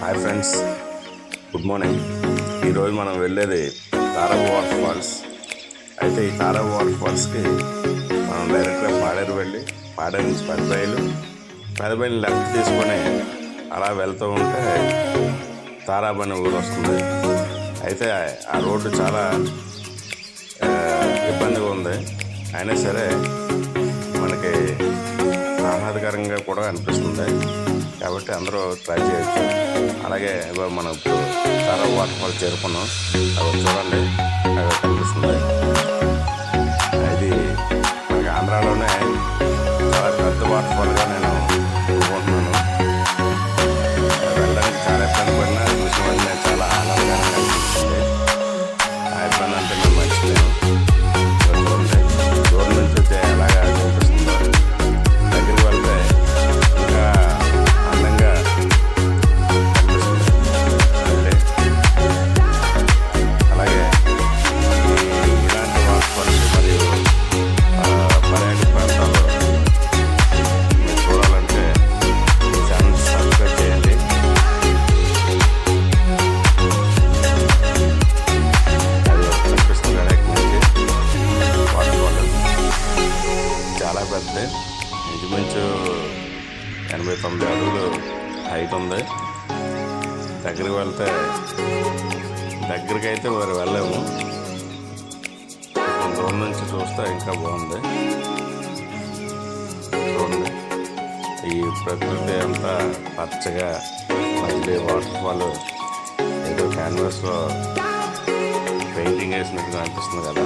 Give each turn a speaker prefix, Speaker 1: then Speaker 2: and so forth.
Speaker 1: Hi friends, good morning. ఈరోజు మనం వెళ్ళేది తారా వాటర్ ఫాల్స్. అయితే ఈ తారా వాటర్ ఫాల్స్కి మనం డైరెక్ట్గా పాడేరు వెళ్ళి పాడేరు నుంచి పెదబయలు లెఫ్ట్ తీసుకొని అలా వెళ్తూ ఉంటే తారాబ్ అనే ఊరు వస్తుంది. అయితే ఆ రోడ్డు చాలా ఇబ్బందిగా ఉంది. అయినా సరే మనకి ఆహ్లాదకరంగా కూడా అనిపిస్తుంది, కాబట్టి అందరూ ట్రై చేయొచ్చు. అలాగే మనం ఇప్పుడు తారా వాటర్ ఫాల్ చేరుకున్నాం. అది చూడండి, అక్కడ కనిపిస్తుంది. ఇది మనకి ఆంధ్రాలోనే చాలా పెద్ద వాటర్ ఫాల్గా నేను అనుకుంటున్నాను. వెళ్ళడానికి చాలా ఇబ్బంది పడినా చూసిన నేను చాలా ఆనందంగా అనిపిస్తుంది. ఆ ఇబ్బంది అంటే నేను మర్చిపోయాను. చూడండి, దూరం నుంచి అయితే ఎలాగా కనిపిస్తుందో, దగ్గరికి వెళ్తే ఇంకా అందంగా కనిపిస్తుంది. అంటే అలాగే ఇలాంటి వాటర్ ఫాల్స్ మరియు పర్యాటక ప్రాంతాల్లో మీరు చూడాలంటే ఈ ఛానల్ సబ్స్క్రైబ్ చేయండి. అది కనిపిస్తుంది కదా ఇక్కడ నుంచి వాటర్ ఫాల్ చాలా పెద్దది. ఇంచుమించు 89 అడుగులు హైట్ ఉంది. దగ్గరికి వెళ్తే దగ్గరికి అయితే మరి వెళ్ళాము. దూరం నుంచి చూస్తే ఇంకా బాగుంది. చూడండి, ఈ ప్రకృతి అంతా పచ్చగా మళ్ళీ వాటర్ ఫాల్ ఏదో క్యాన్వాస్లో పెయింటింగ్ వేసినట్టుగా అనిపిస్తుంది కదా.